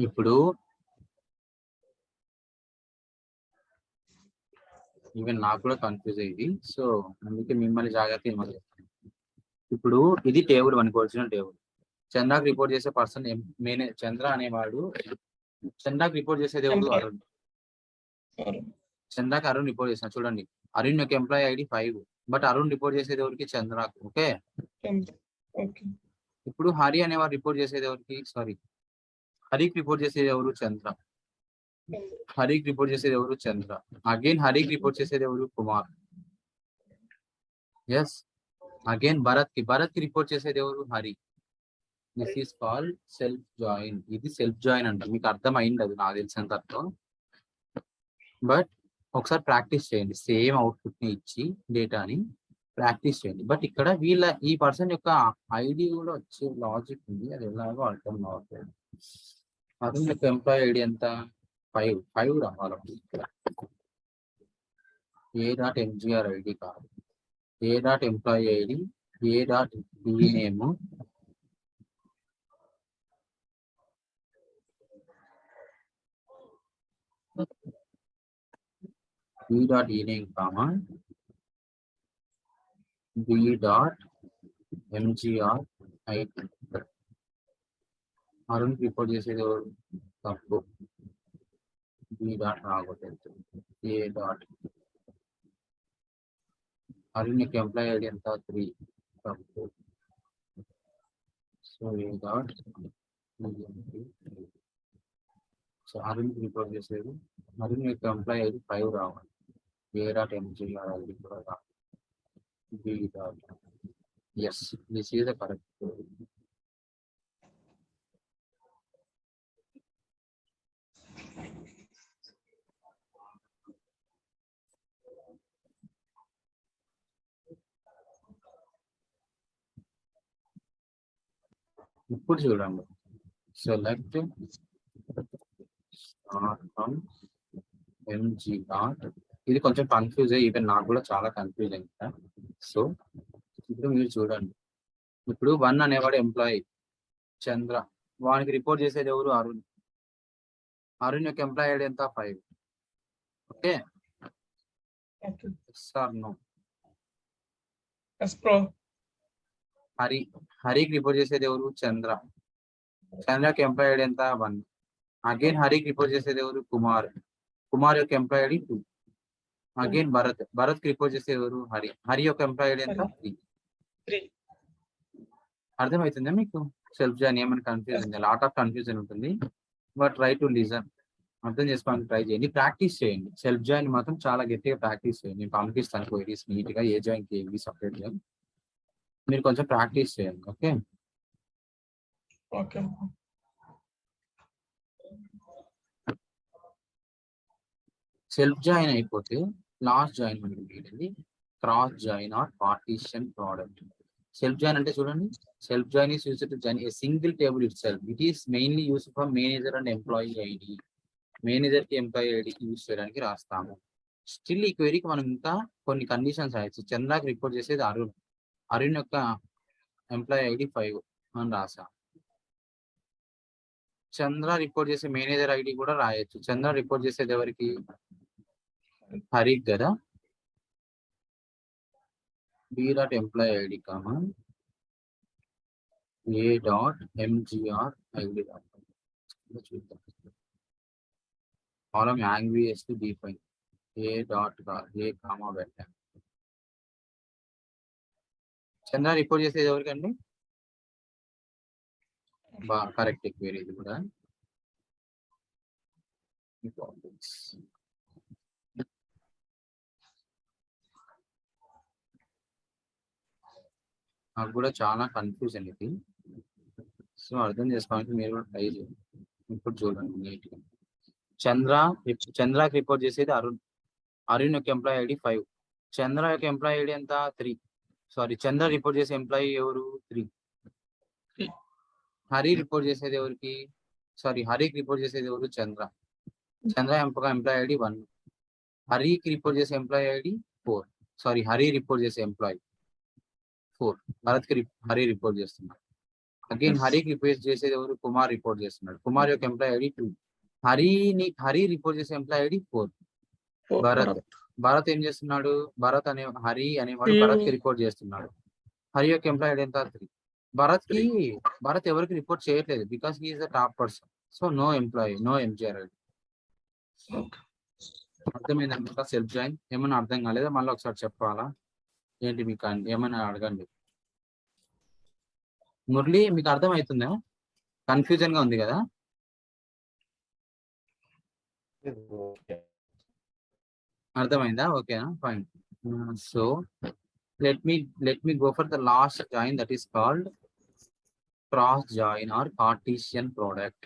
ఇప్పుడు ఈవెన్ నాకు కూడా కన్ఫ్యూజ్ అయ్యింది, సో అందుకే మిమ్మల్ని జాగ్రత్త ఇవ్వాలి. ఇప్పుడు ఇది టేబుల్, మనకి ఒరిజినల్ టేబుల్. చంద్రాకి రిపోర్ట్ చేసే పర్సన్ చంద్ర అనేవాడు. చంద్రాకి రిపోర్ట్ చేసేది ఎవరు? అరుణ్. చంద్రాకి అరుణ్ రిపోర్ట్ చేసిన. చూడండి, అరుణ్ యొక్క employee ID 5, but Arun report చేసేది ఎవరికి? చంద్రాకు. ఓకే. ఇప్పుడు హరి అనేవాడు రిపోర్ట్ చేసేది ఎవరికి? సారీ, హరికి రిపోర్ట్ చేసేది ఎవరు? చంద్ర. హరికి రిపోర్ట్ చేసేది ఎవరు? చంద్ర. అగైన్ హరికి రిపోర్ట్ చేసేది ఎవరు? కుమార్. ఎస్. అగైన్ భరత్ కి రిపోర్ట్ చేసేది ఎవరు? Hari. This is called self join. ఇది సెల్ఫ్ జాయిన్ అంట. మీకు అర్థమైంది అది, నాకు తెలిసినంత అర్థం. బట్ ఒకసారి ప్రాక్టీస్ చేయండి, సేమ్ అవుట్పుట్ ని ఇచ్చి డేటాని ప్రాక్టీస్ చేయండి. బట్ ఇక్కడ ఈ పర్సన్ యొక్క ఐడి కూడా వచ్చే లాజిక్ ఉంది, అది ఎలాగో అర్థం కావట్లేదు. అతని యొక్క ఎంప్లాయీ ఐడి ఎంత? 5 రావాలి. A.mgr ఐడి కాదు, A employee ID, A.dname, B.ename, B.mgr ఐడి. అరుణ్ రిపోర్ట్ చేసేది తప్పు, B. రాకూడదు, A. అరుణ్ యొక్క ఎంప్లాయీ ఐడి ఎంత? 3, తప్పు. So A. So Arun report చేసేది, అరుణ్ యొక్క ఎంప్లాయీ ఐడి 5 రావాలి, A.mgr ఐడి కూడా రావాలి, B. Yes, this is the correct. ఇప్పుడు చూడండి, సెలెక్ట్ mgr. ఇది కొంచెం కన్ఫ్యూజ్ అయ్యి, ఈవెన్ నాకు కూడా చాలా కన్ఫ్యూజ్ అయింది. సో ఇప్పుడు మీరు చూడండి, ఇప్పుడు 1 అనేవాడు ఎంప్లాయీ చంద్ర, వానికి రిపోర్ట్ చేసేది ఎవరు? అరుణ్. అరుణ్ యొక్క ఎంప్లాయీ ఐడి ఎంత? 5. ఓకే. Sir no. హరికి రిపోర్ట్ చేసేది ఎవరు? చంద్ర. చంద్రకి ఎంప్లాయీ ఐడి ఎంత? 1. అగైన్ హరికి రిపోర్ట్ చేసేది ఎవరు? కుమార్. కుమార్ యొక్క ఎంప్లాయీ ఐడి 2. అగైన్ భరత్ కి రిపోర్ట్ చేసేది ఎవరు? హరి యొక్క ఎంప్లాయీ ఐడి ఎంత? 3. అర్థమవుతుందా మీకు? సెల్ఫ్ జాయిన్ ఏమైనా కన్ఫ్యూజన్ ఉంది? లాట్ ఆఫ్ కన్ఫ్యూజన్ ఉంటుంది, బట్ ట్రై టు లిజన్. అర్థం చేసుకోవడానికి ట్రై చేయండి, ప్రాక్టీస్ చేయండి. సెల్ఫ్ జాయిన్ మాత్రం చాలా గట్టిగా ప్రాక్టీస్ చేయండి. నేను పంపిస్తాను క్వైరీస్ నీట్ గా, ఏ జాయిన్ కి ఏవి సపరేట్ గా. మీరు కొంచెం ప్రాక్టీస్ చేయండి. ఓకే. సెల్ఫ్ జాయిన్ అయిపోతే లాస్ట్ జాయిన్ మనకి మిగిలింది cross join or partition product. Self join అంటే చూడండి, self join is used to join a single table itself. It is mainly used for manager and employee ID. Manager కి employee ID use చేయడానికి రాస్తాము. Still ఈ క్వెరీకి మనం ఇంకా కొన్ని conditions రాయొచ్చు. చంద్రకి రిపోర్ట్ చేసేది అరుణ్, అరుణ్ యొక్క ఎంప్లాయీ ఐడి 5 అని రాసాం. చంద్ర రిపోర్ట్ చేసే మేనేజర్ ఐడి కూడా రాయొచ్చు. చంద్ర రిపోర్ట్ చేసేది ఎవరికి? హరికి కదా. B.ఎంప్లాయీ ఐడి కామా A.mgr ఐడి చూద్దాం. కాలం language to define A. Comma పెట్టాం. చంద్ర రిపోర్ట్ చేసేది ఎవరికండి? కరెక్ట్ క్వెరీ ఇది కూడా. నాకు కూడా చాలా కన్ఫ్యూజన్ ఇది, సో అర్థం చేసుకోవడానికి మీరు కూడా ట్రై చేయండి. ఇప్పుడు చూడండి నీట్ గా. చంద్రకి రిపోర్ట్ చేసేది అరుణ్, అరుణ్ యొక్క ఎంప్లాయీ ఐడి 5. చంద్ర యొక్క ఎంప్లాయీ ఐడి ఎంత? 3. సారీ, చంద్ర రిపోర్ట్ చేసే ఎంప్లాయీ ఎవరు? 3. హరి రిపోర్ట్ చేసేది ఎవరికి? సారీ, హరికి రిపోర్ట్ చేసేది ఎవరు? చంద్ర. చంద్ర ఎంప్లాయీ ఐడి 1. హరికి రిపోర్ట్ చేసే employee ID 4. Sorry, Hari report చేసే ఎంప్లాయీ 4. భరత్ కి హరి రిపోర్ట్ చేస్తున్నారు. అగైన్ హరికి రిప్లేస్ చేసేది ఎవరు? కుమార్ రిపోర్ట్ చేస్తున్నాడు. కుమార్ యొక్క ఎంప్లాయ్ ఐడి 2. హరి రిపోర్ట్ చేసే ఎంప్లాయ్ ఐడి 4. భరత్ ఏం చేస్తున్నాడు? హరి అనేవాడు భరత్ కి రిపోర్ట్ చేస్తున్నాడు. హరి యొక్క ఎంప్లాయ్ ఐడి ఎంత? 3. భరత్ ఎవరికి రిపోర్ట్ చేయట్లేదు because he is the top person. So no employee, no MGR ID. అర్థమైందనుకుంటా సెల్ఫ్ జాయిన్. ఏమన్నా అర్థం కాలేదా? మళ్ళీ ఒకసారి చెప్పాలా ఏంటి? మీకు ఏమైనా అడగండి. మురళి మీకు అర్థమవుతుందా? కన్ఫ్యూజన్ గా ఉంది కదా? అర్థమైందా? ఓకేనా? Fine. So let me go for the last join, that is called cross join or Cartesian product.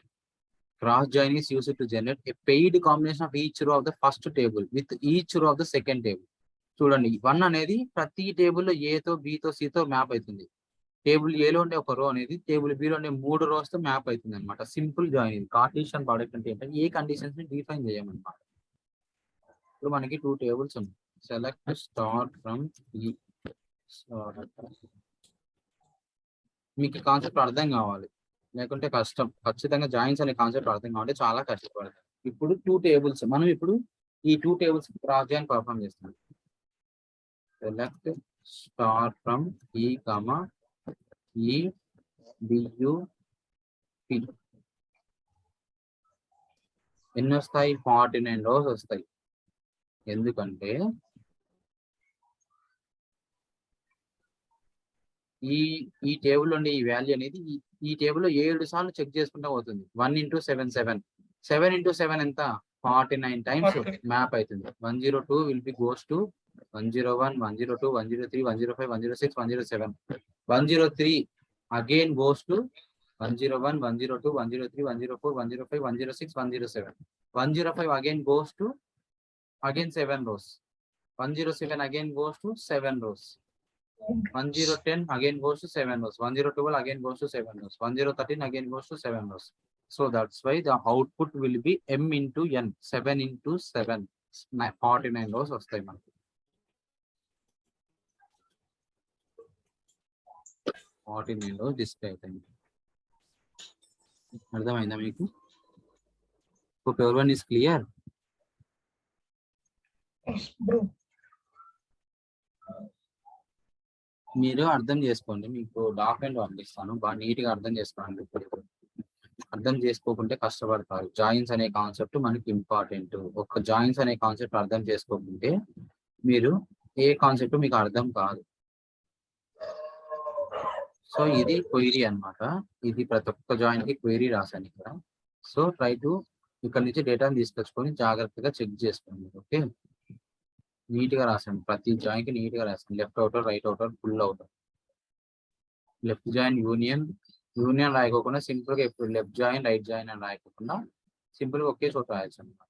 Cross join is used to generate a paid combination of each row of the first table with each row of the second table. చూడండి 1 అనేది ప్రతి టేబుల్లో ఏతో బితో సితో map అవుతుంది. Table ఏలో ఉండే ఒక రో అనేది టేబుల్ బిలో ఉండే 3 రోస్ తో మ్యాప్ అవుతుంది అనమాట. సింపుల్ జాయిన్ ఇది. కార్టీషియన్ ప్రోడక్ట్ అంటే ఏంటంటే ఏ కండిషన్స్ ని డిఫైన్ చేయమన్నమాట. ఇప్పుడు మనకి 2 టేబుల్స్ ఉన్నాయి. సెలెక్ట్ స్టార్ట్ ఫ్రమ్ ఈ. మీకు కాన్సెప్ట్ అర్థం కావాలి, లేకుంటే కష్టం. ఖచ్చితంగా జాయిన్స్ అనే కాన్సెప్ట్ అర్థం కావాలంటే చాలా కష్టపడతాం. ఇప్పుడు 2 టేబుల్స్, మనం ఇప్పుడు ఈ 2 టేబుల్స్ క్రాస్ జాయిన్ పర్ఫామ్ చేస్తాం. సెలెక్ట్ స్టార్ట్ ఫ్రమ్ ఈ కామా ఈ బియు పి. ఎన్ని వస్తాయి? 49 రోస్ వస్తాయి. ఎందుకంటే ఈ టేబుల్ ఉండే ఈ వాల్యూ అనేది ఈ టేబుల్లో 7 సార్లు చెక్ చేసుకుంటూ పోతుంది. 1 into 7 7. 7 into 7 ఎంత? 49 టైమ్స్ మ్యాప్ అవుతుంది. 102 will be goes to 101, 102, 103, 105, 106, 107. 103 again goes to 101, 102, 103, 104, 105, 106, 107. 105 again goes to 7 rows. 107 again goes to 7 rows. 1010 again goes to 7 rows. 1012 again goes to 7 rows. 1013 again goes to 7 rows. So that's why the output will be m into n. 7 into 7. 49 rows వస్తాయి మనకి. 49 rows display అవుతాయి. అర్థమైందా మీకు? Hope everyone is clear. మీరు అర్థం చేసుకోండి. మీకు document పంపిస్తాను, బాగా నీట్ గా అర్థం చేసుకోండి. అర్థం చేసుకోకుంటే కష్టపడతారు. జాయిన్స్ అనే కాన్సెప్ట్ మనకి ఇంపార్టెంట్. ఒక జాయిన్స్ అనే కాన్సెప్ట్ అర్థం చేసుకోకుంటే మీరు ఏ కాన్సెప్ట్ మీకు అర్థం కాదు. సో ఇది క్వైరీ అన్నమాట. ఇది ప్రతి ఒక్క జాయిన్ కి క్వైరీ రాశాను ఇక్కడ. సో ట్రై టు ఇక్కడ నుంచి డేటాను తీసుకొచ్చుకొని జాగ్రత్తగా చెక్ చేసుకోండి. ఓకే, నీట్ గా రాసాను. ప్రతి జాయిన్ కి నీట్ గా రాసాను. Left outer, right outer, full outer. Left join union రాయకోకుండా సింపుల్ గా ఇప్పుడు లెఫ్ట్ జాయిన్, రైట్ జాయిన్ అని రాయకోకుండా సింపుల్ గా ఒకే చోట రాయొచ్చు అనమాట.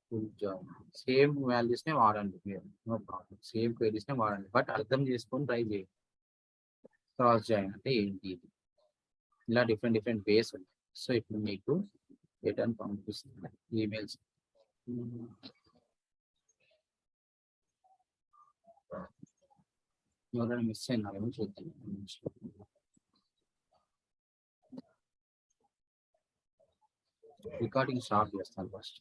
ఫుల్ జాయిన్ సేమ్ వాల్యూస్ నే వాడండి మీరు, నో ప్రాబ్లం. సేమ్ క్వైరీస్ నే వాడండి, బట్ అర్థం చేసుకొని ట్రై చేయండి. క్రాస్ జాయిన్ అంటే ఏంటి, ఇలా డిఫరెంట్ వేస్ ఉంటాయి. సో ఇప్పుడు మీకు డేటాను పంపిస్తుంది ఈమెయిల్స్. ఎవరైనా మిస్ అయినారేమో చూద్దాం. రికార్డింగ్ స్టార్ట్ చేస్తాను ఫస్ట్.